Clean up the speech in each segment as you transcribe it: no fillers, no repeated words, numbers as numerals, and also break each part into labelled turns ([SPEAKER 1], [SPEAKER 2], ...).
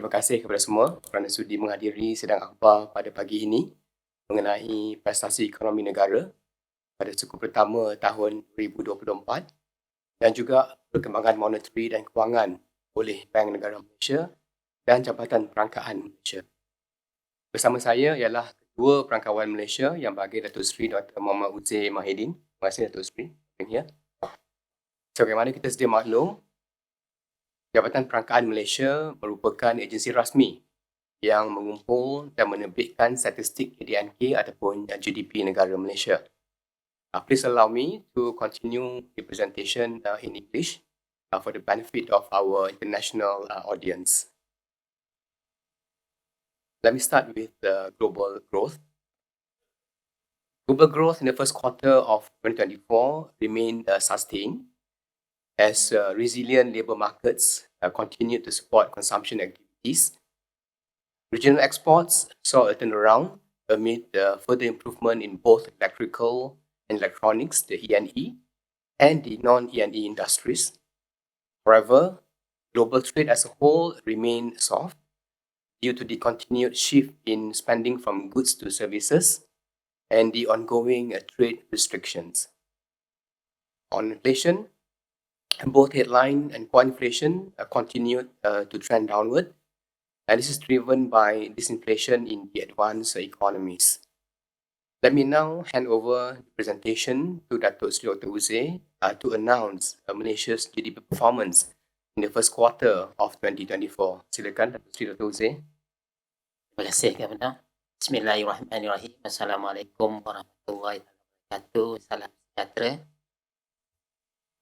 [SPEAKER 1] Terima kasih kepada semua kerana sudi menghadiri sidang akhbar pada pagi ini mengenai prestasi ekonomi negara pada suku pertama tahun 2024 dan juga perkembangan moneteri dan kewangan oleh Bank Negara Malaysia dan Jabatan Perangkaan Malaysia. Bersama saya ialah Ketua Perangkawan Malaysia yang bagi Datuk Seri Dr. Muhammad Uzair Mahidin. Terima kasih Datuk Seri. Sebagaimana kita sedia maklum, Jabatan Perangkaan Malaysia merupakan agensi rasmi yang mengumpul dan menerbitkan statistik ADNK ataupun GDP negara Malaysia. Please allow me to continue the presentation in English for the benefit of our international audience. Let me start with global growth. Global growth in the first quarter of 2024 remained sustained as resilient labour markets continued to support consumption activities. Regional exports saw a turnaround amid further improvement in both electrical and electronics, the E&E, and the non-E&E industries. However, global trade as a whole remained soft due to the continued shift in spending from goods to services and the ongoing trade restrictions. On inflation, both headline and core inflation continued to trend downward, and this is driven by disinflation in the advanced economies. Let me now hand over the presentation to Datuk Seri Dr. Uzair to announce Malaysia's GDP performance in the first quarter of 2024. Silakan Datuk Seri Dr. Uzair.
[SPEAKER 2] Terima kasih Kepada. Bismillahirrahmanirrahim. Assalamualaikum warahmatullahi wabarakatuh. Salam sejahtera.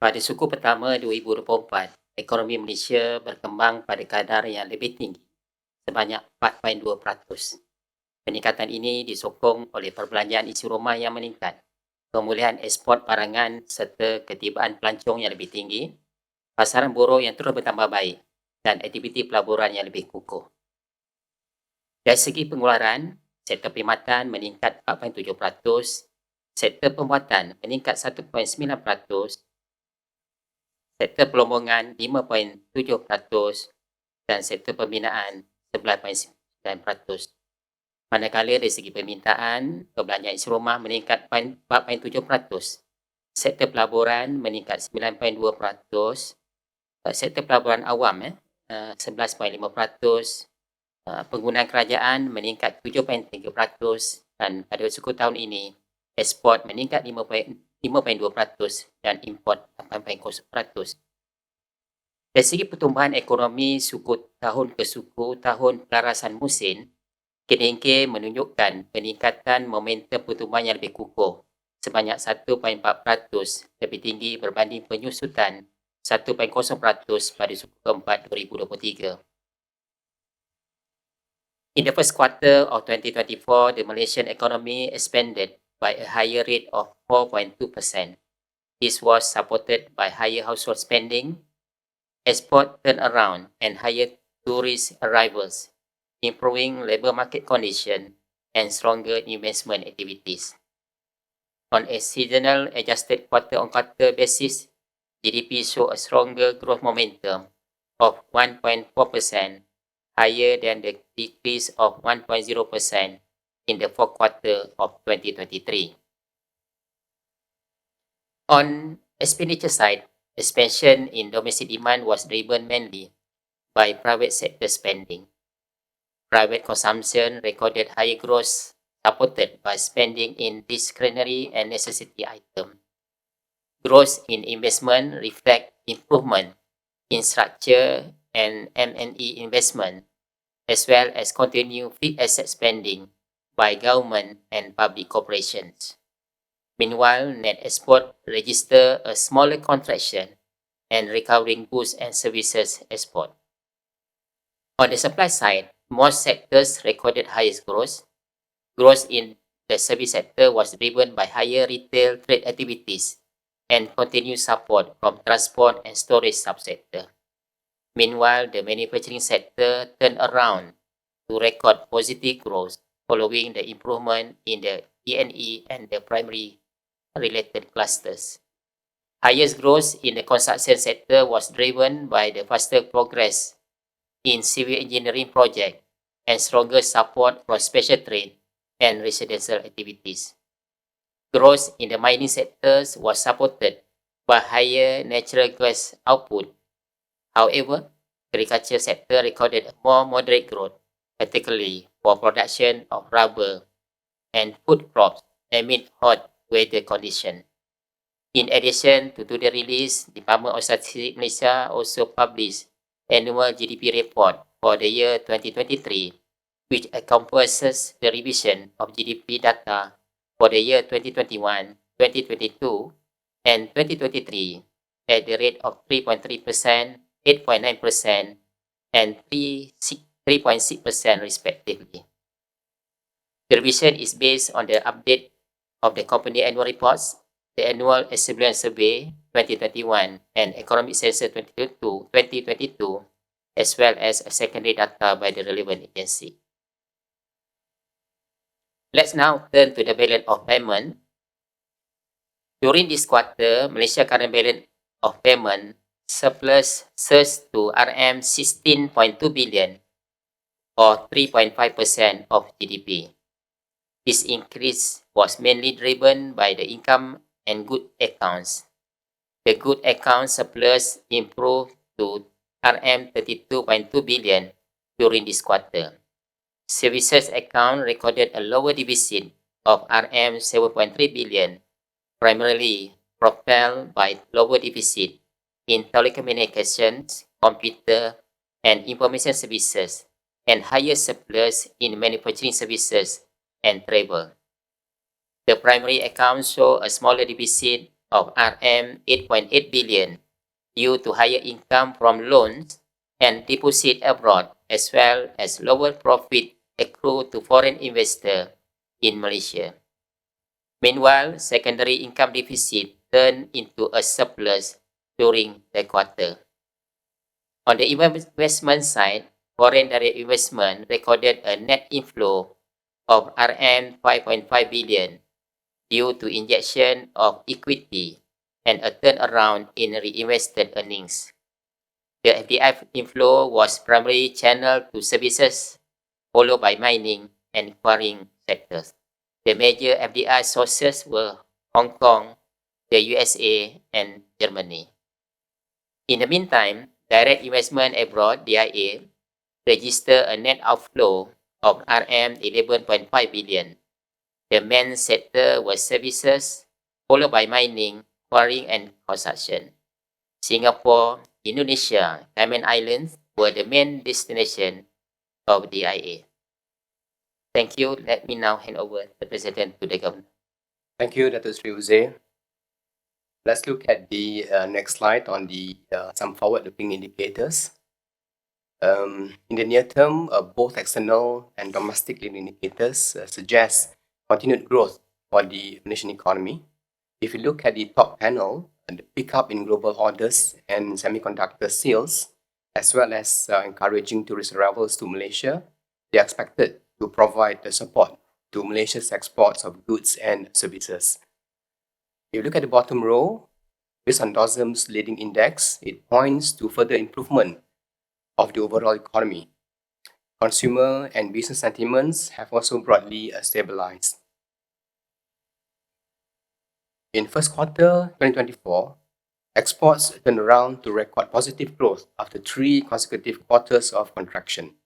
[SPEAKER 2] Pada suku pertama 2024, ekonomi Malaysia berkembang pada kadar yang lebih tinggi, sebanyak 4.2%. Peningkatan ini disokong oleh perbelanjaan isi rumah yang meningkat, pemulihan ekspor barangan serta ketibaan pelancong yang lebih tinggi, pasaran buruh yang terus bertambah baik dan aktiviti pelaburan yang lebih kukuh. Dari segi pengeluaran, sektor perkhidmatan meningkat 4.7%, sektor pembuatan meningkat 1.9%, sektor pelombongan 5.7% dan sektor pembinaan 11.9%. Manakala dari segi permintaan, perbelanjaan isi rumah meningkat 4.7%, sektor pelaburan meningkat 9.2%, sektor pelaburan awam 11.5%, penggunaan kerajaan meningkat 7.3% dan pada suku tahun ini, ekspor meningkat 5.2% dan import 8.0%. Dari segi pertumbuhan ekonomi suku tahun ke suku tahun pelarasan musim, KDNK menunjukkan peningkatan momentum pertumbuhan yang lebih kukuh sebanyak 1.4% lebih tinggi berbanding penyusutan 1.0% pada suku keempat 2023. In the first quarter of 2024, the Malaysian economy expanded by a higher rate of 4.2%. This was supported by higher household spending, export turnaround, and higher tourist arrivals, improving labour market condition, and stronger investment activities. On a seasonal adjusted quarter-on-quarter basis, GDP showed a stronger growth momentum of 1.4%, higher than the decrease of 1.0% in the fourth quarter of 2023. On expenditure side, expansion in domestic demand was driven mainly by private sector spending. Private consumption recorded higher growth supported by spending in discretionary and necessity items. Growth in investment reflect improvement in structure and M&E investment, as well as continued fixed asset spending by government and public corporations. Meanwhile, net export registered a smaller contraction and recovering goods and services export. On the supply side, most sectors recorded highest growth. Growth in the service sector was driven by higher retail trade activities and continued support from transport and storage subsector. Meanwhile, the manufacturing sector turned around to record positive growth following the improvement in the E&E and the primary related clusters. Highest growth in the construction sector was driven by the faster progress in civil engineering projects and stronger support for special trade and residential activities. Growth in the mining sectors was supported by higher natural gas output. However, agriculture sector recorded a more moderate growth, particularly for production of rubber and food crops amid hot weather conditions. In addition to the release, Department of Statistics Malaysia also published annual GDP report for the year 2023, which encompasses the revision of GDP data for the year 2021, 2022, and 2023 at the rate of 3.3%, 8.9%, and 3.6% respectively. The revision is based on the update of the company annual reports, the annual surveillance survey 2021 and economic census 2022, as well as secondary data by the relevant agency. Let's now turn to the balance of payment. During this quarter, Malaysia current balance of payment surplus surged to RM 16.2 billion or 3.5% of GDP. This increase was mainly driven by the income and good accounts. The good account surplus improved to RM 32.2 billion during this quarter. Services account recorded a lower deficit of RM 7.3 billion, primarily propelled by lower deficit in telecommunications, computer, and information services, and higher surplus in manufacturing services and travel. The primary account show a smaller deficit of RM 8.8 billion due to higher income from loans and deposit abroad, as well as lower profit accrued to foreign investors in Malaysia. Meanwhile, secondary income deficit turned into a surplus during the quarter. On the investment side, foreign direct investment recorded a net inflow of RM 5.5 billion due to injection of equity and a turnaround in reinvested earnings. The FDI inflow was primarily channeled to services, followed by mining and quarrying sectors. The major FDI sources were Hong Kong, the USA, and Germany. In the meantime, direct investment abroad, DIA, registered a net outflow of RM 11.5 billion. The main sector was services, followed by mining, quarrying, and construction. Singapore, Indonesia, Cayman Islands were the main destination of DIA. Thank you. Let me now hand over the president to the governor.
[SPEAKER 1] Thank you, Dr. Sri Uze. Let's look at the next slide on the some forward-looking indicators. In the near term, both external and domestic leading indicators suggest continued growth for the Malaysian economy. If you look at the top panel, the pickup in global orders and semiconductor sales, as well as encouraging tourist arrivals to Malaysia, they are expected to provide the support to Malaysia's exports of goods and services. If you look at the bottom row, based on DOSM's leading index, it points to further improvement of the overall economy. Consumer and business sentiments have also broadly stabilized. In first quarter 2024, exports turned around to record positive growth after 3 consecutive quarters of contraction.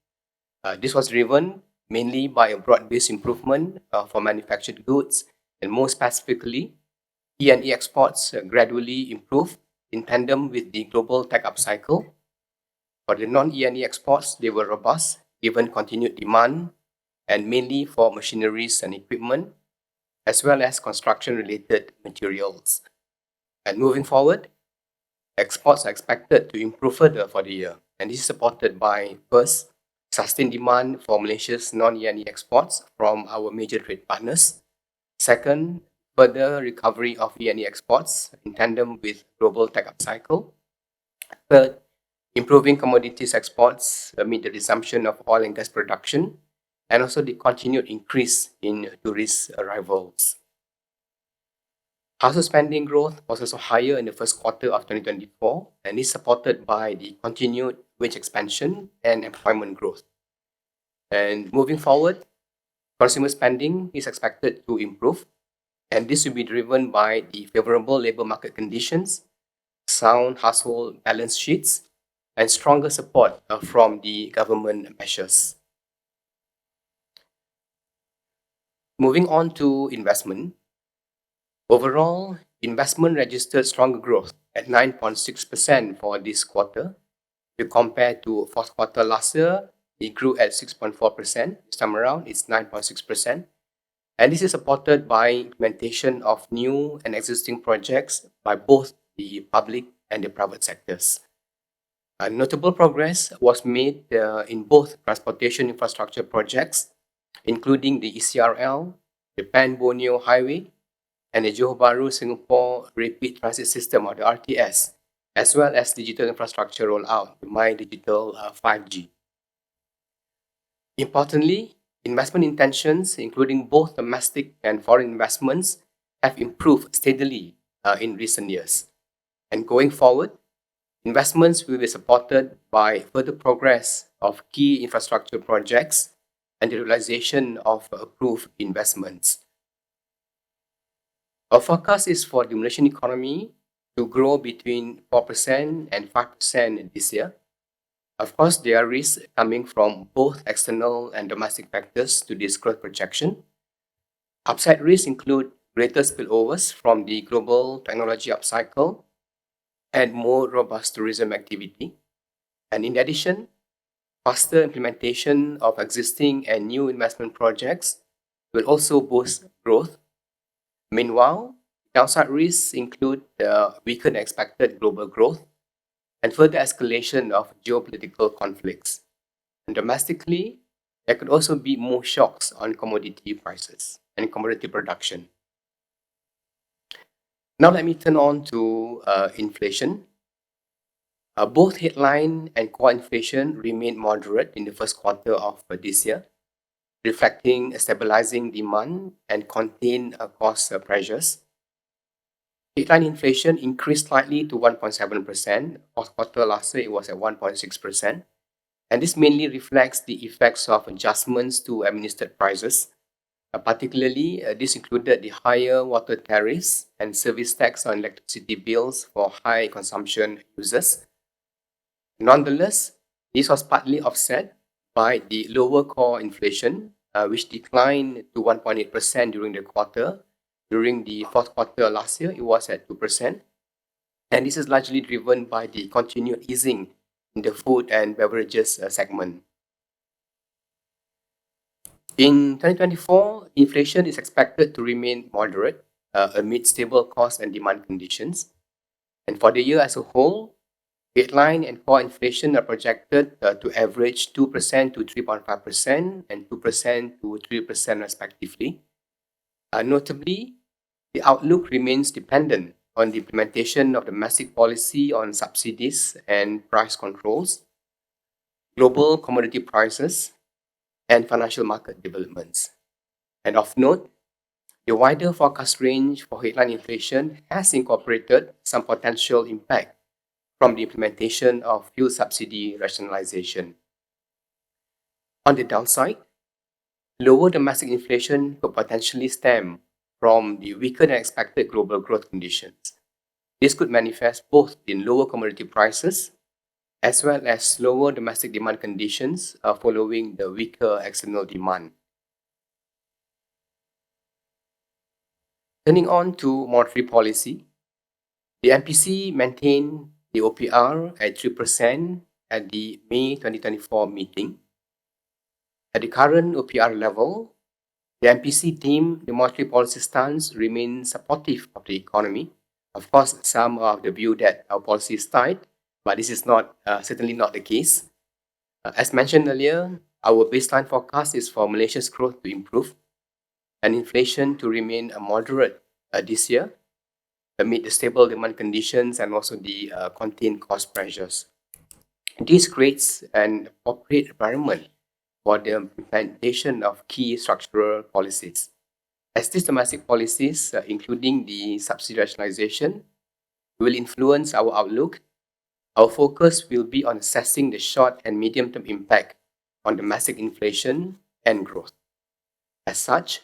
[SPEAKER 1] This was driven mainly by a broad-based improvement for manufactured goods, and more specifically, E&E exports gradually improved in tandem with the global tech upcycle. For the non-E&E exports, they were robust given continued demand and mainly for machineries and equipment, as well as construction-related materials. And moving forward, exports are expected to improve further for the year, and this is supported by, first, sustained demand for Malaysia's non-E&E exports from our major trade partners. Second, further recovery of E&E exports in tandem with global tech upcycle. Third, improving commodities exports amid the resumption of oil and gas production, and also the continued increase in tourist arrivals. Household spending growth was also higher in the first quarter of 2024, and is supported by the continued wage expansion and employment growth. And moving forward, consumer spending is expected to improve, and this will be driven by the favorable labor market conditions, sound household balance sheets, and stronger support from the government measures. Moving on to investment. Overall, investment registered stronger growth at 9.6% for this quarter. If you compare to fourth quarter last year, it grew at 6.4%. This time around, it's 9.6%. And this is supported by implementation of new and existing projects by both the public and the private sectors. A notable progress was made in both transportation infrastructure projects, including the ECRL, the Pan-Borneo Highway, and the Johor Bahru Singapore Rapid Transit System, or the RTS, as well as digital infrastructure rollout, the My Digital 5G. Importantly, investment intentions, including both domestic and foreign investments, have improved steadily in recent years. And going forward, investments will be supported by further progress of key infrastructure projects and the realization of approved investments. Our forecast is for the Malaysian economy to grow between 4% and 5% this year. Of course, there are risks coming from both external and domestic factors to this growth projection. Upside risks include greater spillovers from the global technology upcycle and more robust tourism activity. And in addition, faster implementation of existing and new investment projects will also boost growth. Meanwhile, downside risks include weaker than expected global growth and further escalation of geopolitical conflicts. And domestically, there could also be more shocks on commodity prices and commodity production. Now let me turn on to inflation. Both headline and core inflation remained moderate in the first quarter of this year, reflecting a stabilizing demand and contained cost pressures. Headline inflation increased slightly to 1.7%. Fourth quarter last year, it was at 1.6%. And this mainly reflects the effects of adjustments to administered prices. Particularly, this included the higher water tariffs and service tax on electricity bills for high consumption users. Nonetheless, this was partly offset by the lower core inflation, which declined to 1.8% during the quarter. During the fourth quarter last year, it was at 2%. And this is largely driven by the continued easing in the food and beverages segment. In 2024, inflation is expected to remain moderate amid stable cost and demand conditions. And for the year as a whole, headline and core inflation are projected to average 2% to 3.5% and 2% to 3% respectively. Notably, the outlook remains dependent on the implementation of domestic policy on subsidies and price controls, global commodity prices, and financial market developments. And of note, the wider forecast range for headline inflation has incorporated some potential impact from the implementation of fuel subsidy rationalization. On the downside, lower domestic inflation could potentially stem from the weaker than expected global growth conditions. This could manifest both in lower commodity prices as well as lower domestic demand conditions following the weaker external demand. Turning on to monetary policy, the MPC maintained the OPR at 3% at the May 2024 meeting. At the current OPR level, the MPC deemed the monetary policy stance remains supportive of the economy. Of course, some of the view that our policy is tight, but this is not certainly not the case. As mentioned earlier, our baseline forecast is for Malaysia's growth to improve and inflation to remain moderate this year amid the stable demand conditions and also the contained cost pressures. This creates an appropriate environment for the implementation of key structural policies. As these domestic policies, including the subsidy rationalization, will influence our outlook, our focus will be on assessing the short and medium-term impact on domestic inflation and growth. As such,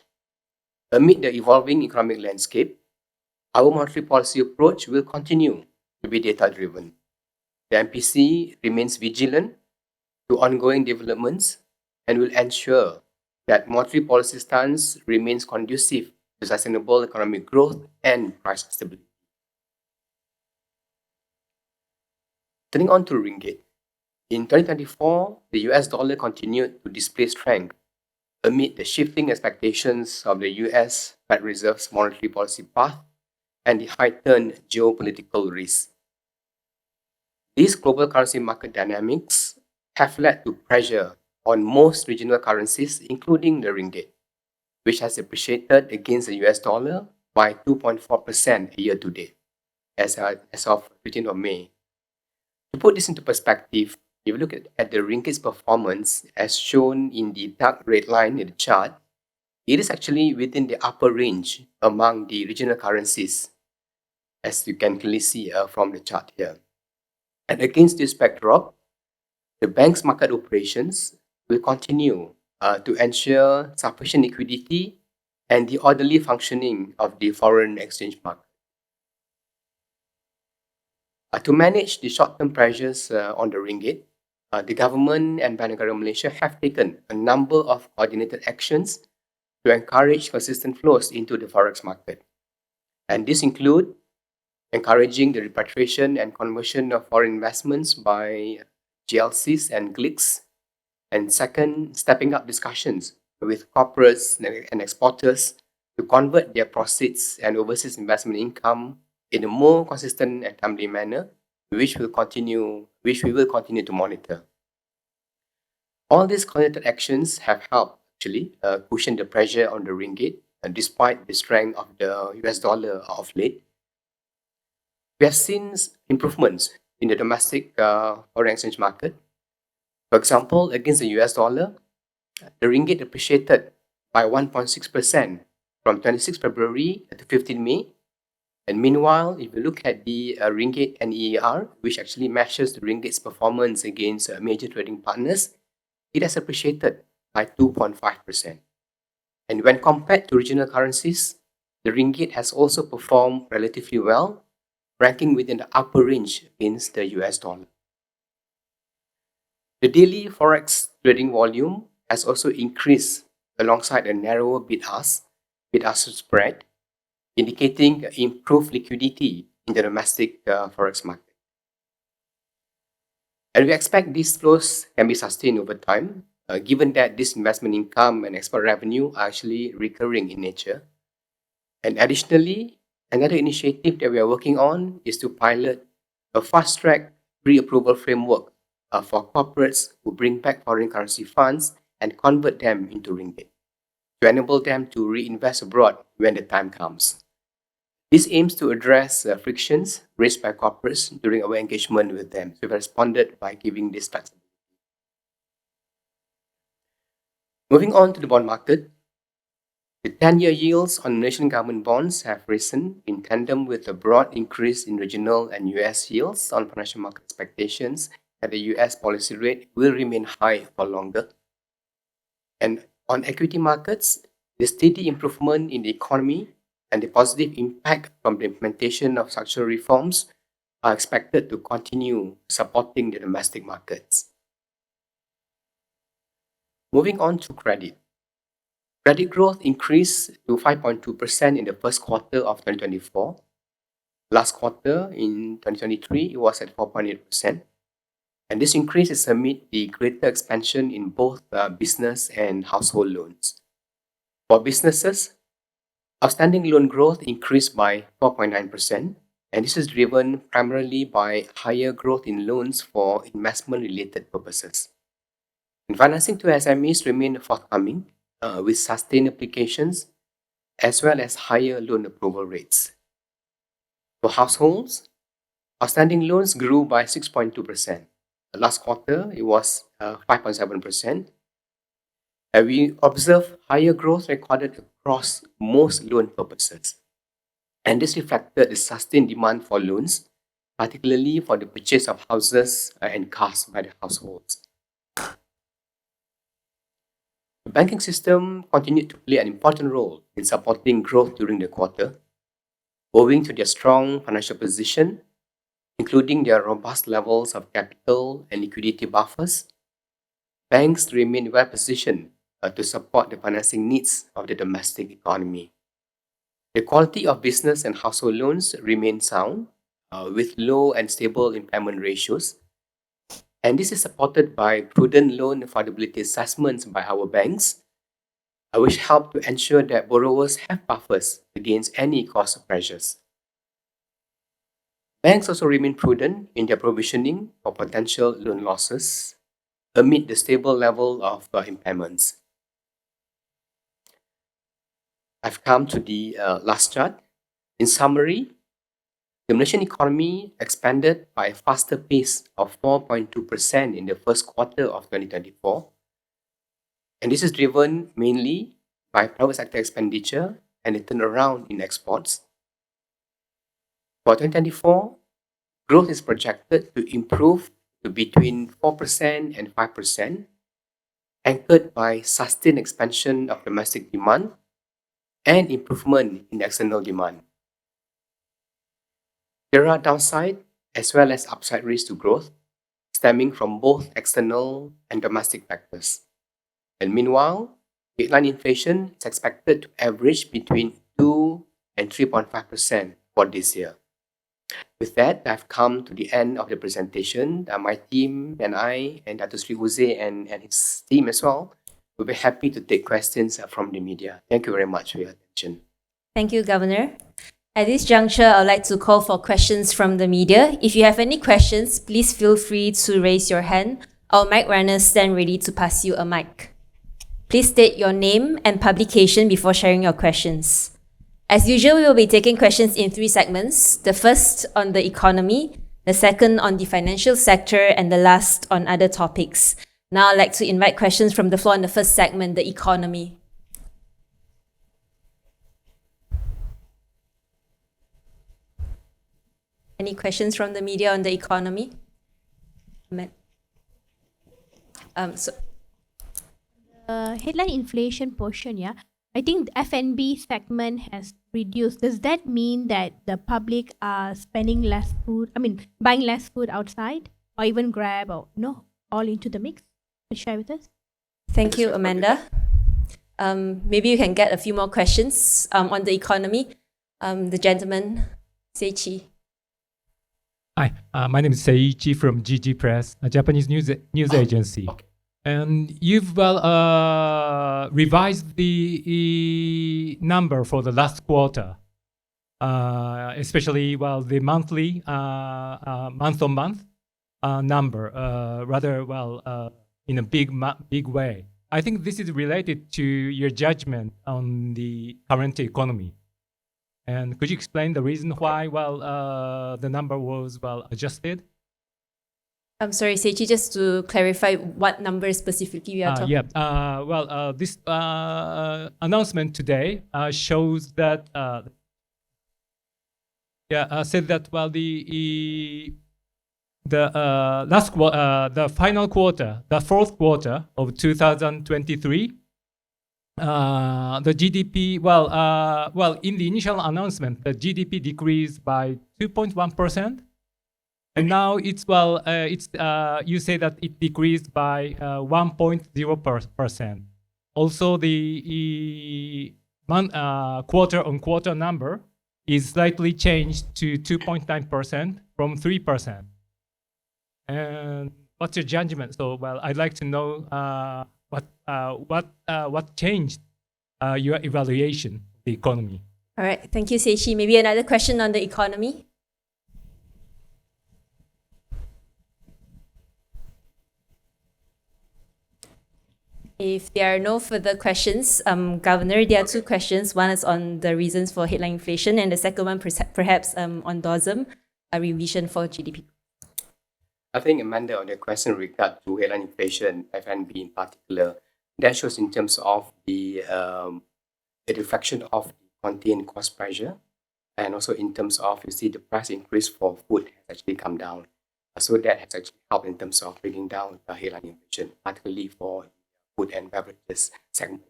[SPEAKER 1] amid the evolving economic landscape, our monetary policy approach will continue to be data-driven. The MPC remains vigilant to ongoing developments and will ensure that monetary policy stance remains conducive to sustainable economic growth and price stability. Turning on to ringgit. In 2024, the US dollar continued to display strength amid the shifting expectations of the US Fed Reserve's monetary policy path and the heightened geopolitical risk. These global currency market dynamics have led to pressure on most regional currencies, including the ringgit, which has appreciated against the US dollar by 2.4% year to date, as of 15th of May. To put this into perspective, if you look at the ringgit's performance as shown in the dark red line in the chart, it is actually within the upper range among the regional currencies, as you can clearly see from the chart here. And against this backdrop, the bank's market operations will continue to ensure sufficient liquidity and the orderly functioning of the foreign exchange market. To manage the short-term pressures on the ringgit, the government and Bank Negara Malaysia have taken a number of coordinated actions to encourage consistent flows into the forex market. And this include encouraging the repatriation and conversion of foreign investments by GLCs and GLICs. And second, stepping up discussions with corporates and exporters to convert their proceeds and overseas investment income in a more consistent and timely manner, which we will continue to monitor. All these coordinated actions have helped actually cushion the pressure on the ringgit, despite the strength of the US dollar of late. We have seen improvements in the domestic foreign exchange market. For example, against the US dollar, the ringgit appreciated by 1.6% from 26 February to 15 May. And meanwhile, if you look at the ringgit and EAR, which actually measures the ringgit's performance against major trading partners, it has appreciated by 2.5%. And when compared to regional currencies, the ringgit has also performed relatively well, ranking within the upper range against the US dollar. The daily forex trading volume has also increased alongside a narrower bid-ask spread, indicating improved liquidity in the domestic forex market. And we expect these flows can be sustained over time, given that this investment income and export revenue are actually recurring in nature. And additionally, another initiative that we are working on is to pilot a fast-track pre-approval framework for corporates who bring back foreign currency funds and convert them into ringgit, to enable them to reinvest abroad when the time comes. This aims to address frictions raised by corporates during our engagement with them. So we responded by giving this flexibility. Moving on to the bond market, the 10-year yields on Malaysian government bonds have risen in tandem with a broad increase in regional and US yields on financial market expectations that the US policy rate will remain high for longer. And on equity markets, the steady improvement in the economy and the positive impact from the implementation of structural reforms are expected to continue supporting the domestic markets. Moving on to credit. Credit growth increased to 5.2% in the first quarter of 2024. Last quarter, in 2023, it was at 4.8%. And this increase is amid the greater expansion in both business and household loans. For businesses, outstanding loan growth increased by 4.9%, and this is driven primarily by higher growth in loans for investment-related purposes. And financing to SMEs remain forthcoming with sustained applications as well as higher loan approval rates. For households, outstanding loans grew by 6.2%. Last quarter, it was 5.7%. And we observed higher growth recorded across most loan purposes. And this reflected the sustained demand for loans, particularly for the purchase of houses and cars by the households. The banking system continued to play an important role in supporting growth during the quarter, owing to their strong financial position, including their robust levels of capital and liquidity buffers. Banks remain well positioned to support the financing needs of the domestic economy. The quality of business and household loans remain sound, with low and stable impairment ratios, and this is supported by prudent loan affordability assessments by our banks, which help to ensure that borrowers have buffers against any cost pressures. Banks also remain prudent in their provisioning for potential loan losses amid the stable level of impairments. I've come to the last chart. In summary, the Malaysian economy expanded by a faster pace of 4.2% in the first quarter of 2024, and this is driven mainly by private sector expenditure and a turnaround in exports. For 2024, growth is projected to improve to between 4% and 5%, anchored by sustained expansion of domestic demand and improvement in external demand. There are downside as well as upside risks to growth, stemming from both external and domestic factors. And meanwhile, headline inflation is expected to average between 2 and 3.5% for this year. With that, I've come to the end of the presentation. My team and I, and Dr. Sri Uze and his team as well, will be happy to take questions from the media. Thank you very much for your attention.
[SPEAKER 3] Thank you, Governor. At this juncture, I'd like to call for questions from the media. If you have any questions, please feel free to raise your hand. Our mic runners stand ready to pass you a mic. Please state your name and publication before sharing your questions. As usual, we will be taking questions in 3 segments. The first on the economy, the second on the financial sector, and the last on other topics. Now I'd like to invite questions from the floor in the first segment, the economy. Any questions from the media on the economy?
[SPEAKER 4] Headline inflation portion, yeah. I think the F&B segment has reduced. Does that mean that the public are spending less food? Buying less food outside, or even Grab, or all into the mix? Can you share with us?
[SPEAKER 3] Thank you, Amanda. Maybe you can get a few more questions on the economy. The gentleman, Seichi.
[SPEAKER 5] Hi, my name is Seiichi from GG Press, a Japanese news agency.
[SPEAKER 1] Okay.
[SPEAKER 5] And you've revised the number for the last quarter, especially the monthly, month-on-month number, in a big way. I think this is related to your judgment on the current economy. And could you explain the reason why the number was adjusted?
[SPEAKER 3] I'm sorry, Seichi, just to clarify what number specifically we are talking about.
[SPEAKER 5] This announcement today shows that said that the final quarter, the fourth quarter of 2023, the GDP, in the initial announcement, the GDP decreased by 2.1%, and now you say that it decreased by 1.0%. Also, the quarter-on-quarter number is slightly changed to 2.9% from 3%. And what's your judgment? So, I'd like to know what changed your evaluation of the economy.
[SPEAKER 3] All right, thank you, Seichi. Maybe another question on the economy. If there are no further questions, Governor, there are 2 questions. One is on the reasons for headline inflation, and the second one perhaps on DOSM, a revision for GDP.
[SPEAKER 1] I think, Amanda, on the question regard to headline inflation, F&B in particular, that shows in terms of the reflection of contained cost pressure And also in terms of, you see the price increase for food has actually come down. So that has actually helped in terms of bringing down the headline inflation, particularly for food and beverages segment.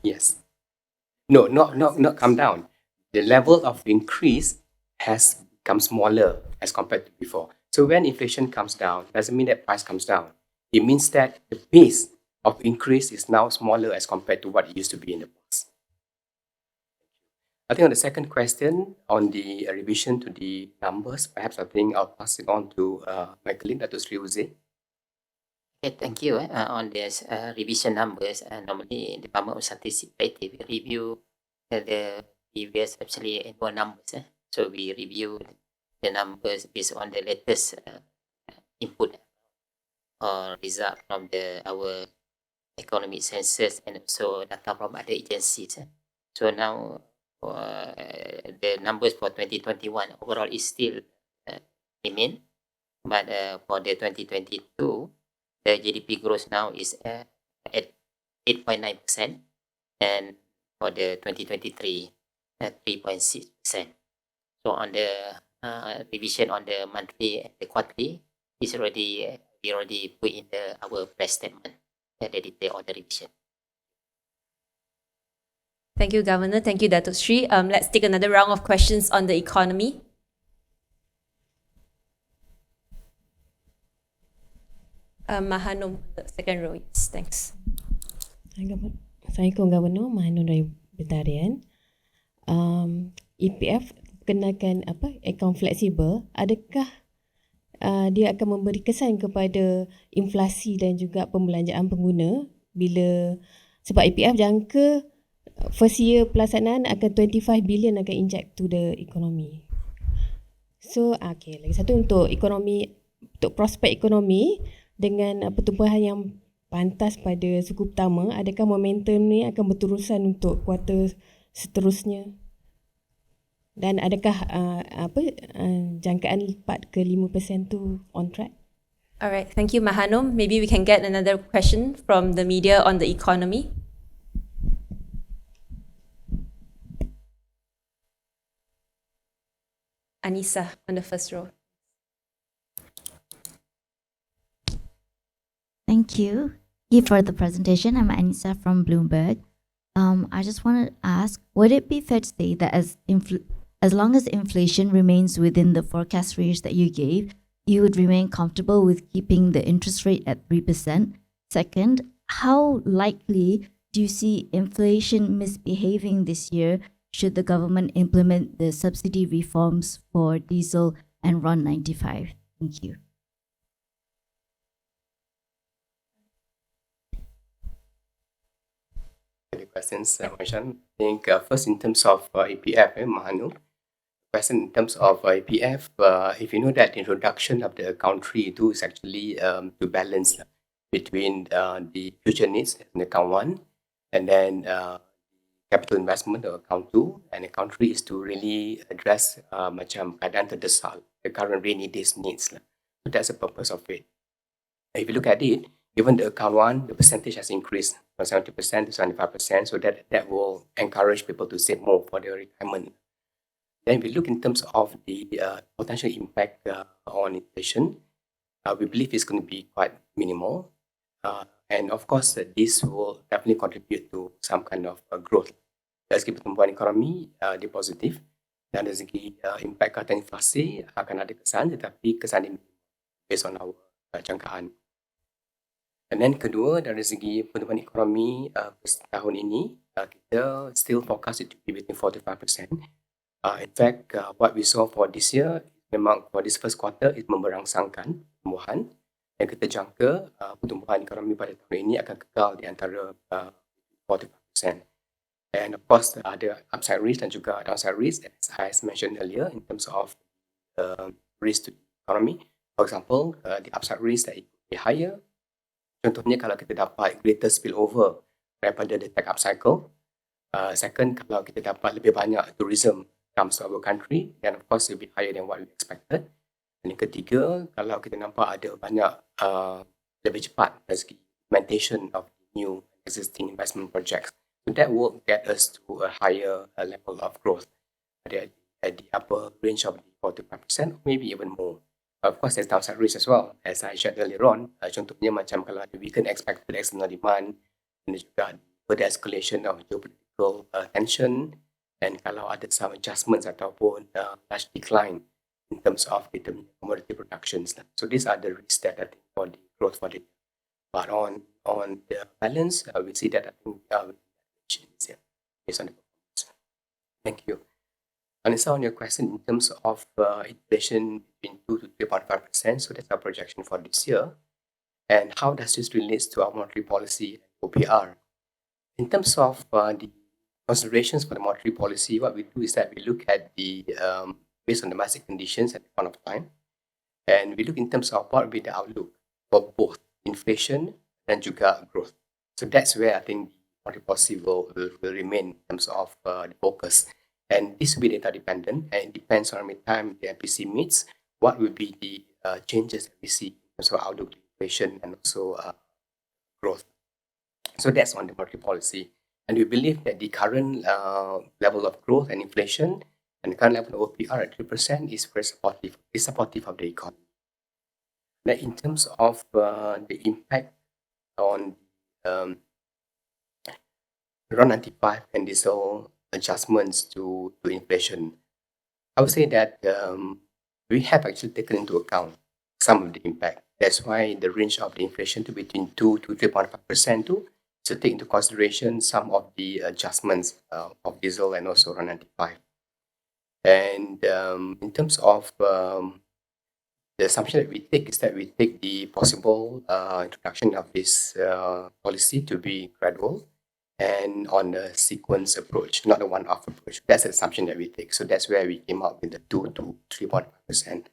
[SPEAKER 1] Yes. No, not come down. The level of increase has become smaller as compared to before. So when inflation comes down, doesn't mean that price comes down. It means that the pace of increase is now smaller as compared to what it used to be in the past. I think on the second question on the revision to the numbers, perhaps I think I'll pass it on to my colleague, Dr. Sri Uze.
[SPEAKER 2] Okay, thank you. On this revision numbers, normally Department of Statistics we review the previous actually annual numbers. So we review the numbers based on the latest input or result from our economic census and also data from other agencies. So now the numbers for 2021 overall is still remain, but for the 2022, the GDP growth now is at 8.9%, and for the 2023, 3.6%. So on the revision on the monthly and the quarterly is already we already put in our press statement the detail on the revision.
[SPEAKER 3] Thank you, Governor. Thank you, Datuk Sri. Let's take another round of questions on the economy. Mahanum, the second row. Yes, thanks.
[SPEAKER 6] Assalamualaikum Governor, Mahanun dari Betarian. EPF kenakan akaun fleksibel, adakah dia akan memberi kesan kepada inflasi dan juga pembelanjaan pengguna bila sebab EPF jangka first year pelaksanaan akan 25 billion akan inject to the economy. So lagi satu untuk ekonomi, untuk prospek ekonomi dengan pertumbuhan yang pantas pada suku pertama, adakah momentum ni akan berterusan untuk kuartal seterusnya? Dan adakah jangkaan 4 ke 5% tu on track?
[SPEAKER 3] Alright, thank you, Mahanum. Maybe we can get another question from the media on the economy. Anissa on the first row.
[SPEAKER 7] Thank you for the presentation. I'm Anissa from Bloomberg. I just want to ask, would it be fair to say that as long as inflation remains within the forecast range that you gave, you would remain comfortable with keeping the interest rate at 3%? Second, how likely do you see inflation misbehaving this year should the government implement the subsidy reforms for diesel and RON 95? Thank you.
[SPEAKER 1] Questions, Maishan. I think first in terms of EPF, Mahanu. Question in terms of EPF, if you know that the introduction of the account 3 is actually to balance between the future needs in account 1 and then capital investment of account 2, and account 3 is to really address macam keadaan terdesak, the current rainy days needs. So that's the purpose of it. If you look at it, even the account 1, the percentage has increased from 70% to 75%, so that will encourage people to save more for their retirement. Then if we look in terms of the potential impact on inflation, we believe it's going to be quite minimal. And of course, this will definitely contribute to some kind of growth. Dari segi pertumbuhan ekonomi, dia positif. Dan dari segi impact kata inflasi akan ada kesan, tetapi kesan ini based on our jangkaan. And then kedua, dari segi pertumbuhan ekonomi tahun ini, kita still forecast it to be between 4 to 5%. In fact, what we saw for this year, memang for this first quarter, it memberangsangkan pertumbuhan. Dan kita jangka pertumbuhan ekonomi pada tahun ini akan kekal di antara 4 to 5%. And of course, ada upside risk dan juga downside risk, as I mentioned earlier, in terms of risk to the economy. For example, the upside risk that it could be higher. Contohnya kalau kita dapat greater spillover daripada the tech upcycle. Second, kalau kita dapat lebih banyak tourism comes to our country, then of course it will be higher than what we expected. Dan yang ketiga, kalau kita nampak ada banyak lebih cepat dari segi implementation of new existing investment projects So that will get us to a higher level of growth at the upper range of the 4 to 5%, maybe even more. Of course, there's downside risk as well, as I shared earlier on. Contohnya macam kalau ada weakened expected external demand, dan juga further escalation of geopolitical tension, and kalau ada some adjustments ataupun large decline in terms of commodity productions. So these are the risks that I think for the growth for the. But on the balance, we see that I think based on the performance. Thank you. Anissa, on your question in terms of inflation between 2 to 3.5%, so that's our projection for this year. And how does this relate to our monetary policy OPR? In terms of the considerations for the monetary policy, what we do is that we look at the based on the market conditions at the point of time, and we look in terms of what will be the outlook for both inflation and juga growth. So that's where I think the monetary policy will remain in terms of the focus. And this will be data dependent, and it depends on how many time the MPC meets, what will be the changes that we see in terms of outlook, inflation, and also growth. So that's on the monetary policy. And we believe that the current level of growth and inflation and the current level of OPR at 3% is very supportive of the economy. Now, in terms of the impact on RON 95 and diesel adjustments to inflation, I would say that we have actually taken into account some of the impact. That's why the range of the inflation to between 2 to 3.5% to take into consideration some of the adjustments of diesel and also RON 95. And in terms of the assumption that we take is that we take the possible introduction of this policy to be gradual and on a sequence approach, not a one-off approach. That's the assumption that we take. So that's where we came up with the 2 to 3.5%.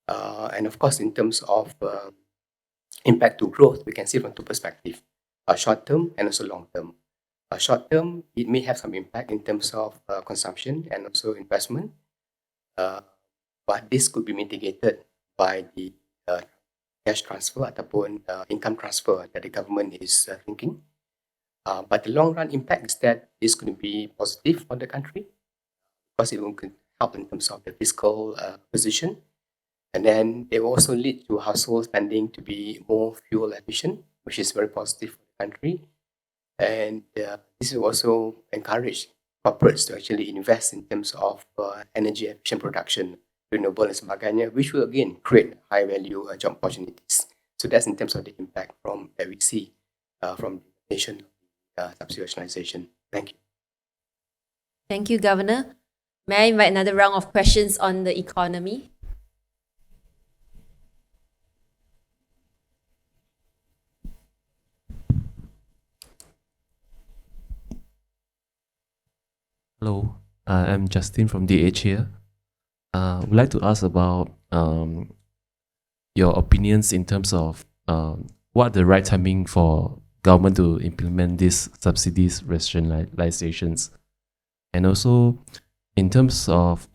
[SPEAKER 1] And of course, in terms of impact to growth, we can see from two perspectives, short term and also long term. Short term, it may have some impact in terms of consumption and also investment, but this could be mitigated by the cash transfer ataupun income transfer that the government is thinking. But the long run impact is that this could be positive for the country because it will help in terms of the fiscal position. And then it will also lead to household spending to be more fuel efficient, which is very positive for the country. And this will also encourage corporates to actually invest in terms of energy efficient production, renewable and sebagainya, which will again create high value job opportunities. So that's in terms of the impact that we see from the nation subsidy rationalization. Thank you.
[SPEAKER 3] Thank you, Governor. May I invite another round of questions on the economy?
[SPEAKER 8] Hello, I'm Justin from DH here. Would like to ask about your opinions in terms of what the right timing for government to implement these subsidies rationalizations, and also in terms of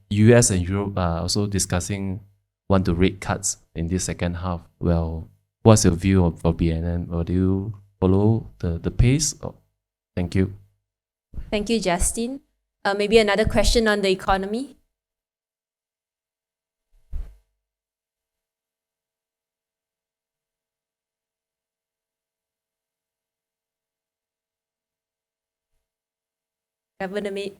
[SPEAKER 8] US and Europe are also discussing want to rate cuts in this second half. Well, what's your view for BNM, or do you follow the pace? Thank you.
[SPEAKER 3] Thank you, Justin. Maybe another question on the economy? Governor May.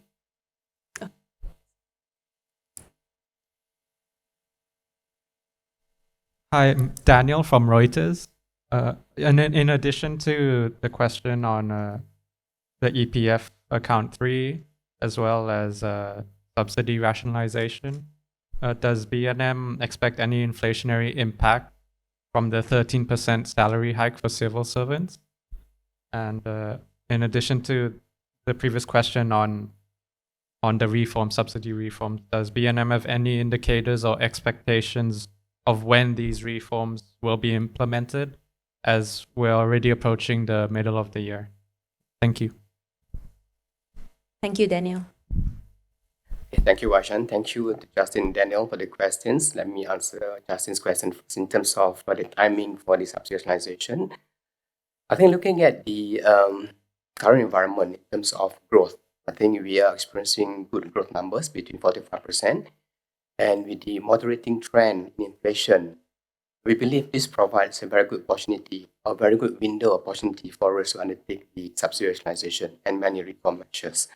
[SPEAKER 9] Hi, I'm Daniel from Reuters. And in addition to the question on the EPF account 3, as well as subsidy rationalization, does BNM expect any inflationary impact from the 13% salary hike for civil servants? And in addition to the previous question on the subsidy reform, does BNM have any indicators or expectations of when these reforms will be implemented, as we're already approaching the middle of the year? Thank you.
[SPEAKER 3] Thank you, Daniel.
[SPEAKER 1] Thank you, Washan. Thank you, Justin and Daniel, for the questions. Let me answer Justin's question first in terms of the timing for the subsidization. I think looking at the current environment in terms of growth, I think we are experiencing good growth numbers between 45%. And with the moderating trend in inflation, we believe this provides a very good opportunity, a very good window opportunity for us to undertake the subsidy rationalization and many reform measures.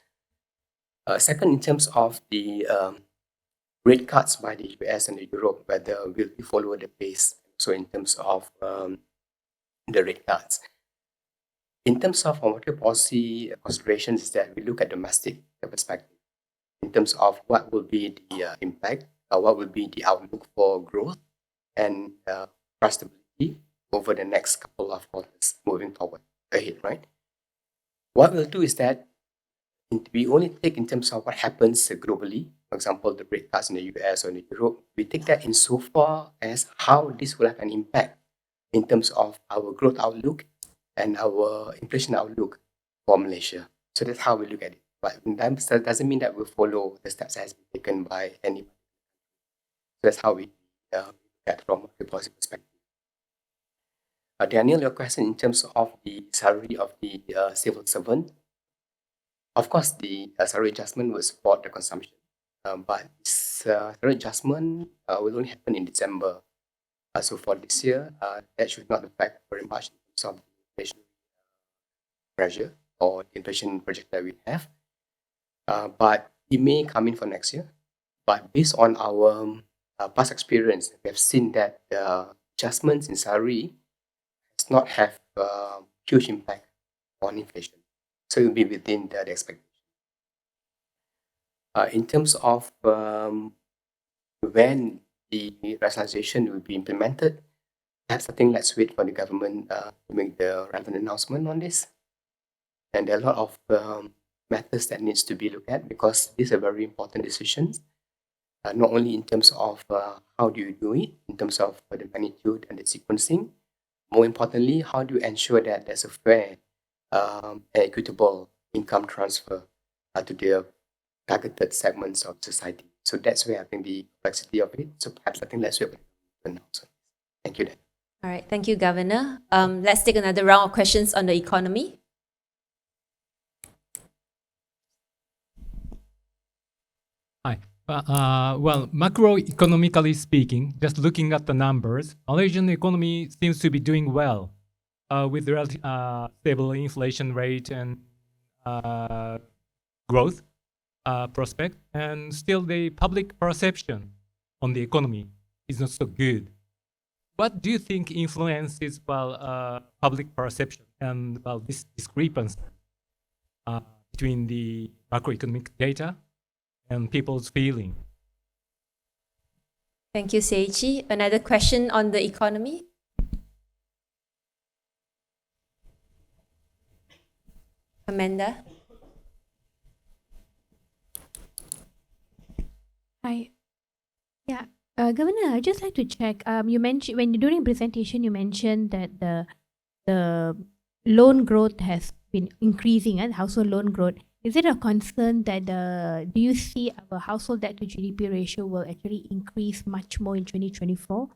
[SPEAKER 1] Second, in terms of the rate cuts by the US and the Europe, whether will we follow the pace. So in terms of the rate cuts. In terms of monetary policy considerations, is that we look at domestic perspective in terms of what will be the impact, what will be the outlook for growth and price stability over the next couple of quarters moving forward ahead, right? What we'll do is that we only take in terms of what happens globally, for example, the rate cuts in the US or in Europe, we take that in so far as how this will have an impact in terms of our growth outlook and our inflation outlook for Malaysia. So that's how we look at it. But that doesn't mean that we'll follow the steps that has been taken by any. So that's how we look at from a policy perspective. Daniel, your question in terms of the salary of the civil servant. Of course, the salary adjustment will support the consumption, but this salary adjustment will only happen in December. So for this year, that should not affect very much in terms of the inflation pressure or the inflation project that we have. But it may come in for next year. But based on our past experience, we have seen that adjustments in salary does not have huge impact on inflation. So it will be within the expectation. In terms of when the rationalization will be implemented, perhaps I think let's wait for the government to make the relevant announcement on this. And there are a lot of matters that needs to be looked at because these are very important decisions, not only in terms of how do you do it, in terms of the magnitude and the sequencing. More importantly, how do you ensure that there's a fair and equitable income transfer to the targeted segments of society. So that's where I think the complexity of it. So perhaps I think let's wait for the announcement. Thank you, Dan.
[SPEAKER 3] All right, thank you, Governor. Let's take another round of questions on the economy.
[SPEAKER 5] Hi. Well, macroeconomically speaking, just looking at the numbers, Malaysian economy seems to be doing well with relative stable inflation rate and growth prospect, and still the public perception on the economy is not so good. What do you think influences public perception and this discrepancy between the macroeconomic data and people's feeling?
[SPEAKER 3] Thank you, Seiichi. Another question on the economy? Amanda?
[SPEAKER 4] Hi. Yeah. Governor, I'd just like to check. You mentioned during presentation you mentioned that the loan growth has been increasing and household loan growth. Is it a concern that do you see our household debt to GDP ratio will actually increase much more in 2024?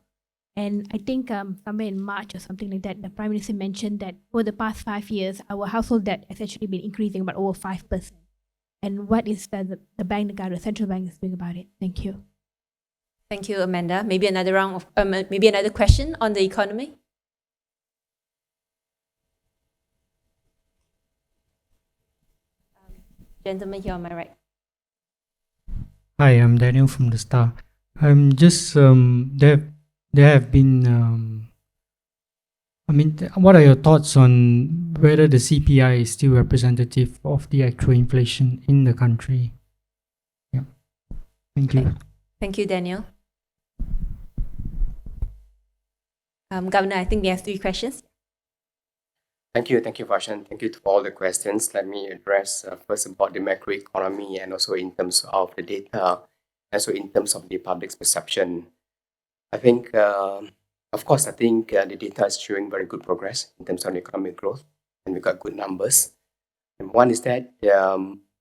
[SPEAKER 4] And I think somewhere in March or something like that, the Prime Minister mentioned that for the past 5 years, our household debt has actually been increasing by over 5%. And what is the Bank Negara, the central bank, is doing about it? Thank you.
[SPEAKER 3] Thank you, Amanda. Maybe another round of maybe another question on the economy. Gentleman here on my right.
[SPEAKER 10] Hi, I'm Daniel from the Star. I'm just there have been what are your thoughts on whether the CPI is still representative of the actual inflation in the country? Yeah. Thank you.
[SPEAKER 3] Thank you, Daniel. Governor, I think we have 3 questions.
[SPEAKER 1] Thank you, Varshan. Thank you for all the questions. Let me address first about the macroeconomy and also in terms of the data, and so in terms of the public's perception. I think, of course, the data is showing very good progress in terms of economic growth, and we got good numbers. And one is that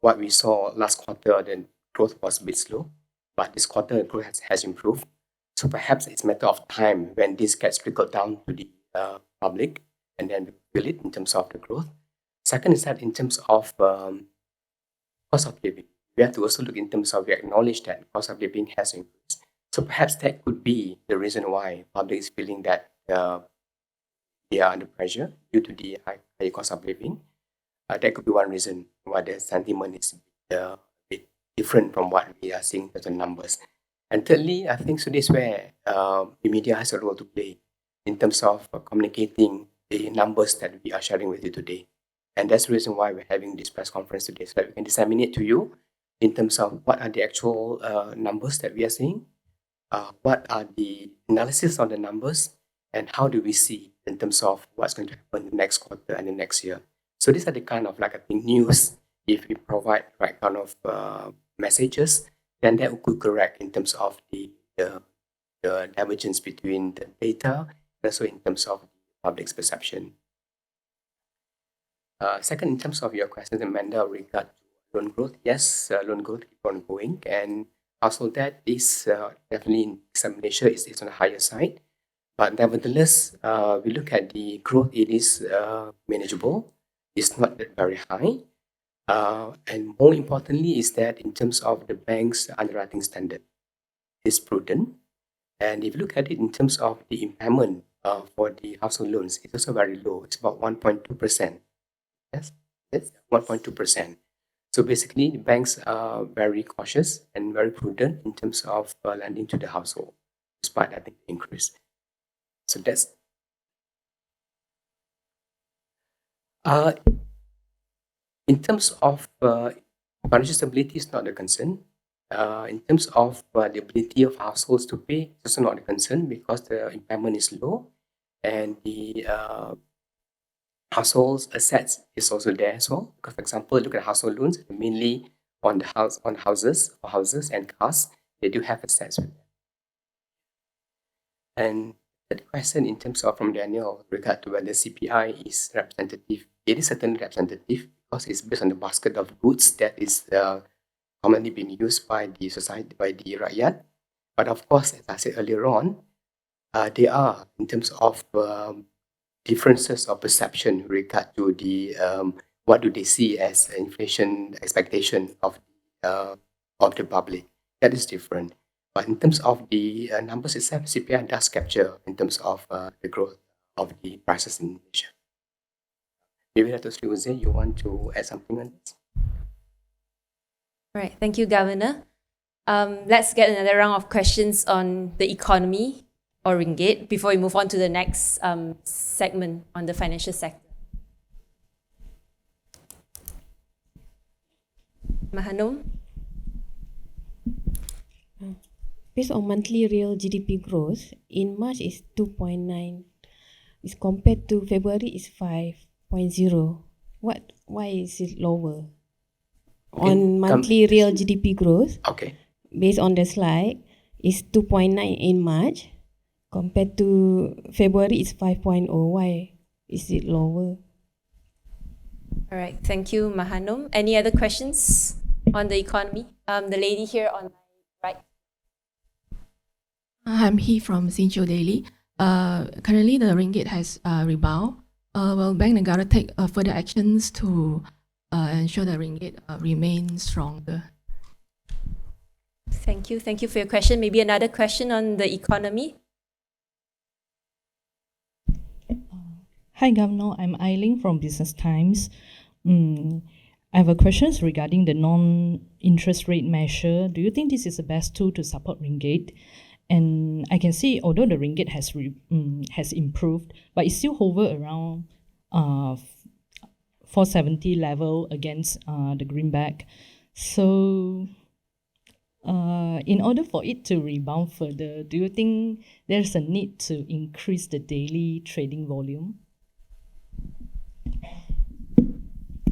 [SPEAKER 1] what we saw last quarter, the growth was a bit slow, but this quarter the growth has improved. So perhaps it's a matter of time when this gets trickled down to the public, and then we feel it in terms of the growth. Second is that in terms of cost of living, we have to also look in terms of we acknowledge that cost of living has increased. So perhaps that could be the reason why public is feeling that they are under pressure due to the high cost of living. That could be one reason why the sentiment is a bit different from what we are seeing as the numbers. And thirdly, I think so this is where the media has a role to play in terms of communicating the numbers that we are sharing with you today. And that's the reason why we're having this press conference today, so that we can disseminate to you in terms of what are the actual numbers that we are seeing, what are the analysis on the numbers, and how do we see in terms of what's going to happen in the next quarter and the next year. So these are the kind of like I think news. If we provide right kind of messages, then that could correct in terms of the divergence between the data and also in terms of the public's perception. Second, in terms of your question, Amanda, regard to loan growth, yes, loan growth keep on going, and household debt is definitely in Malaysia is on the higher side. But nevertheless, we look at the growth, it is manageable. It's not that very high. And more importantly is that in terms of the bank's underwriting standard, it's prudent. And if you look at it in terms of the impairment for the household loans, it's also very low. It's about 1.2%. Yes, it's 1.2%. So basically, the banks are very cautious and very prudent in terms of lending to the household, despite I think the increase. So that's in terms of financial stability is not a concern. In terms of the ability of households to pay, it's also not a concern because the impairment is low, and the households assets is also there as well. Because for example, look at household loans, mainly on the houses and cars, they do have assets with them. And the question in terms of from Daniel regard to whether CPI is representative, it is certainly representative because it's based on the basket of goods that is commonly being used by the society, by the rakyat. But of course, as I said earlier on, there are in terms of differences of perception regard to the what do they see as inflation expectation of the public. That is different. But in terms of the numbers itself, CPI does capture in terms of the growth of the prices in Malaysia. Maybe Dr. Sri Uze, you want to add something on this?
[SPEAKER 3] All right, thank you, Governor. Let's get another round of questions on the economy or ringgit before we move on to the next segment on the financial sector. Mahanum?
[SPEAKER 6] Based on monthly real GDP growth, in March is 2.9. Is compared to February is 5.0. Why is it lower? On monthly real GDP growth,
[SPEAKER 1] Okay.
[SPEAKER 6] based on the slide, is 2.9 in March. Compared to February is 5.0. Why is it lower?
[SPEAKER 3] All right, thank you, Mahanum. Any other questions on the economy? The lady here on my right.
[SPEAKER 11] I'm He from Sincho Daily. Currently, the ringgit has rebound. Will Bank Negara take further actions to ensure the ringgit remains stronger?
[SPEAKER 3] Thank you. Thank you for your question. Maybe another question on the economy.
[SPEAKER 12] Hi, Governor. I'm Eiling from Business Times. I have a question regarding the non-interest rate measure. Do you think this is the best tool to support ringgit? And I can see, although the ringgit has improved, but it still hover around 470 level against the greenback. So, in order for it to rebound further, do you think there's a need to increase the daily trading volume?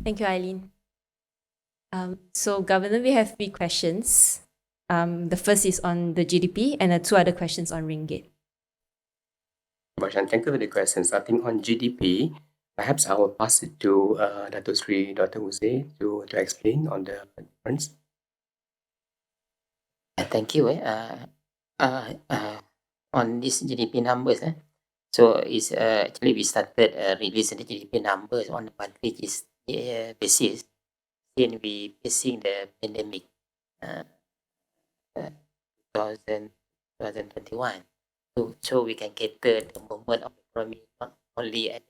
[SPEAKER 3] Thank you, Eileen. So, Governor, we have 3 questions. The first is on the GDP and 2 other questions on ringgit.
[SPEAKER 1] Thank you for the questions. I think on GDP, perhaps I will pass it to Dr. Uze to explain on the difference.
[SPEAKER 2] Thank you. On these GDP numbers, so it's actually we started releasing the GDP numbers on the monthly basis, since we facing the pandemic, 2000, 2021. So we can cater the movement of the economy not only at the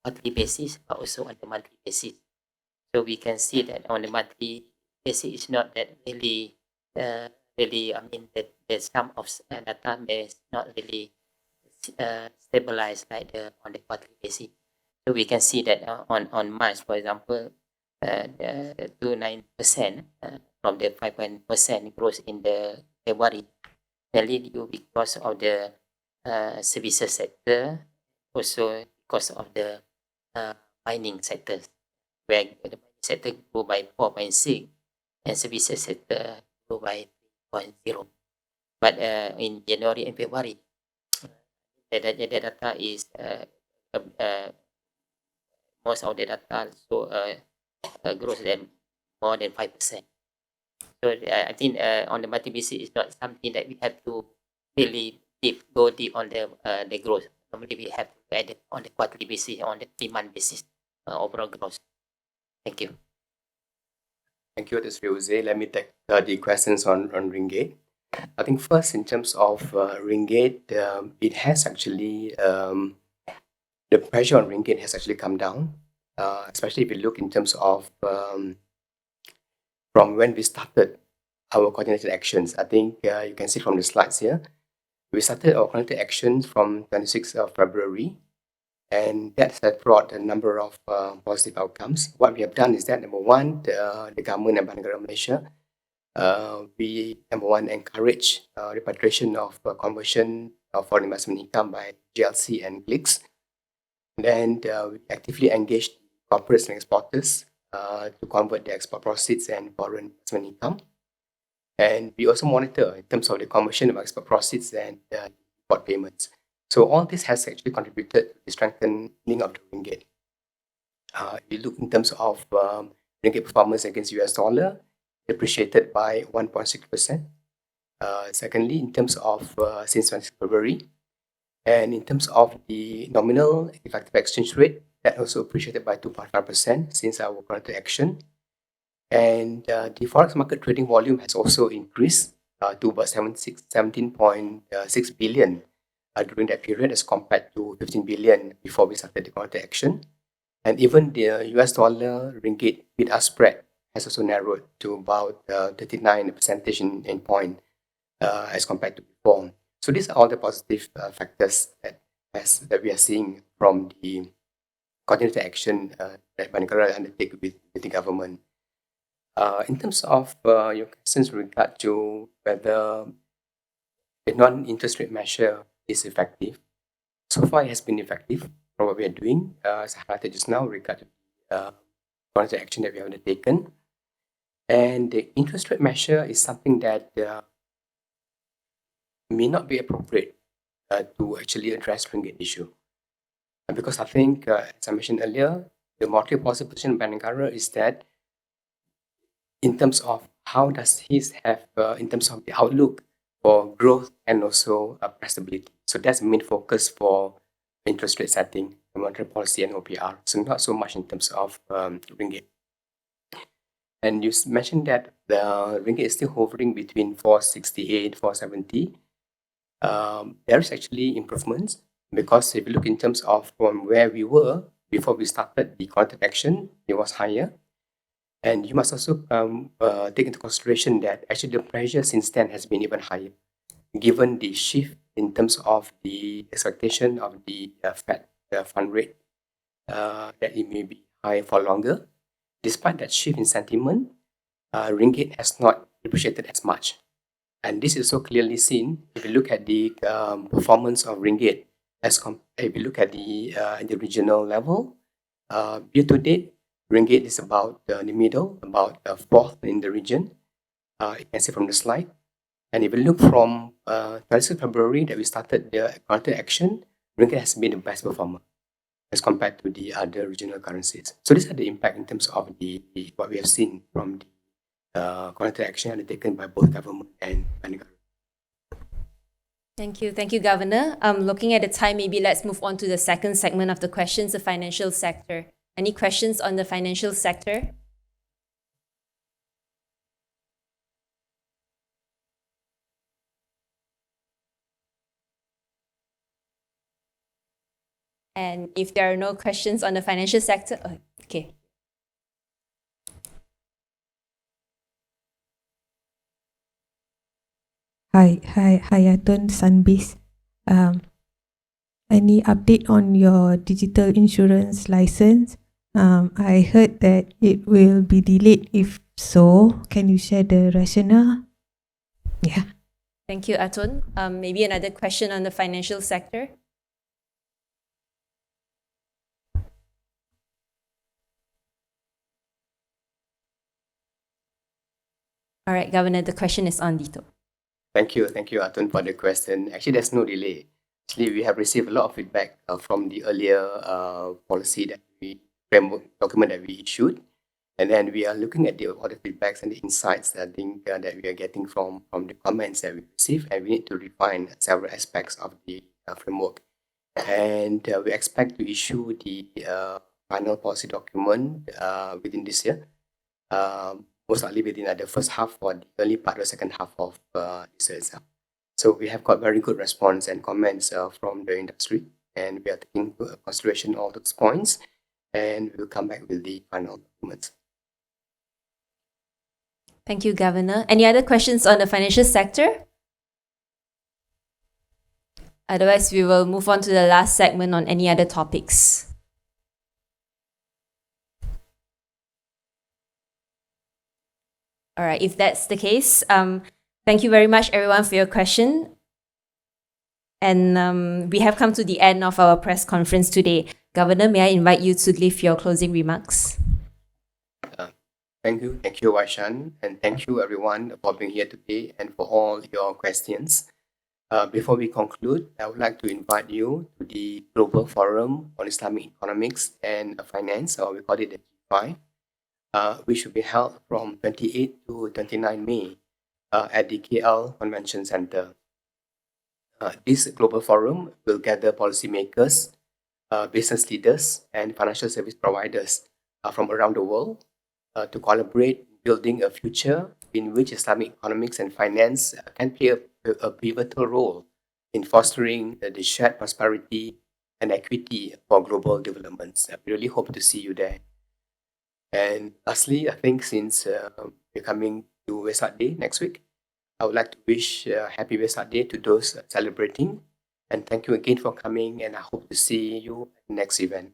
[SPEAKER 2] quarterly basis, but also on the monthly basis. So we can see that on the monthly basis, it's not that really, I mean, the sum of data may not really stabilize like on the quarterly basis. So we can see that on March, for example, the 2.9% from the 5% growth in the February, mainly due because of the services sector, also because of the mining sectors, where the mining sector grew by 4.6 and services sector grew by 3.0. But in January and February, the data is most of the data show growth than more than 5%. So I think on the monthly basis, it's not something that we have to really go deep on the growth. Normally, we have to add it on the quarterly basis, on the 3-month basis, overall growth. Thank you.
[SPEAKER 1] Thank you, Dr. Jose. Let me take the questions on ringgit. I think first, in terms of ringgit, it has actually, the pressure on ringgit has actually come down, especially if you look in terms of from when we started our coordinated actions. I think you can see from the slides here, we started our coordinated actions from 26th of February, and that has brought a number of positive outcomes. What we have done is that, number one, the government and Bank Negara Malaysia, we, number one, encourage repatriation of conversion of foreign investment income by GLC and GLICs. Then we actively engage corporates and exporters to convert their export proceeds and foreign investment income. And we also monitor in terms of the conversion of export proceeds and import payments. So all this has actually contributed to the strengthening of the ringgit. If you look in terms of ringgit performance against US dollar, depreciated by 1.6%. Secondly, in terms of since 20 February, and in terms of the nominal effective exchange rate, that also appreciated by 2.5% since our coordinated action. And the forex market trading volume has also increased to about 17.6 billion during that period, as compared to 15 billion before we started the coordinated action. And even the US dollar ringgit bid-ask spread has also narrowed to about 39 percentage in point as compared to before. So these are all the positive factors that we are seeing from the coordinated action that Bank Negara undertake with the government. In terms of your questions with regard to whether the non-interest rate measure is effective, so far it has been effective from what we are doing, as I highlighted just now, regarding coordinated action that we have undertaken. And the interest rate measure is something that may not be appropriate to actually address ringgit issue. Because I think, as I mentioned earlier, the monetary policy position of Bank Negara is that in terms of how does he have, in terms of the outlook for growth and also price stability. So that's the main focus for interest rate setting, monetary policy and OPR. So not so much in terms of ringgit. And you mentioned that the ringgit is still hovering between 468, 470. There is actually improvements, because if you look in terms of from where we were before we started the coordinated action, it was higher. And you must also take into consideration that actually the pressure since then has been even higher, given the shift in terms of the expectation of the Fed fund rate, that it may be high for longer. Despite that shift in sentiment, ringgit has not depreciated as much. And this is so clearly seen if you look at the performance of ringgit if you look at the regional level. Year to date, ringgit is about in the middle, about fourth in the region. You can see from the slide. And if you look from 26th February that we started the coordinated action, ringgit has been the best performer as compared to the other regional currencies. So these are the impact in terms of what we have seen from the coordinated action undertaken by both government and Bank Negara.
[SPEAKER 3] Thank you, Governor. Looking at the time, maybe let's move on to the second segment of the questions, the financial sector. Any questions on the financial sector? And if there are no questions on the financial sector, okay.
[SPEAKER 13] Hi, Atun Sunbeast. Any update on your digital insurance license? I heard that it will be delayed. If so, can you share the rationale? Yeah.
[SPEAKER 3] Thank you, Atun. Maybe another question on the financial sector? All right, Governor, the question is on Dito.
[SPEAKER 1] Thank you, Atun, for the question. Actually, there's no delay. Actually, we have received a lot of feedback from the earlier policy framework document that we issued, and then we are looking at all the feedbacks and the insights that I think that we are getting from the comments that we received, and we need to refine several aspects of the framework. And we expect to issue the final policy document within this year. Most likely within the first half or the early part or second half of this year itself. So we have got very good response and comments from the industry, and we are taking into consideration all those points, and we'll come back with the final documents.
[SPEAKER 3] Thank you, Governor. Any other questions on the financial sector? Otherwise, we will move on to the last segment on any other topics. All right, if that's the case, thank you very much, everyone, for your question. And we have come to the end of our press conference today. Governor, may I invite you to give your closing remarks?
[SPEAKER 1] Thank you, Waishan, and thank you, everyone, for being here today and for all your questions. Before we conclude, I would like to invite you to the Global Forum on Islamic Economics and Finance, or we call it the G5. Which will be held from 28 to 29 May at the KL Convention Center. This global forum will gather policymakers, business leaders, and financial service providers from around the world to collaborate building a future in which Islamic economics and finance can play a pivotal role in fostering the shared prosperity and equity for global developments. I really hope to see you there. And lastly, I think since we're coming to Vesak Day next week, I would like to wish happy Vesak Day to those celebrating. And thank you again for coming, and I hope to see you at the next event.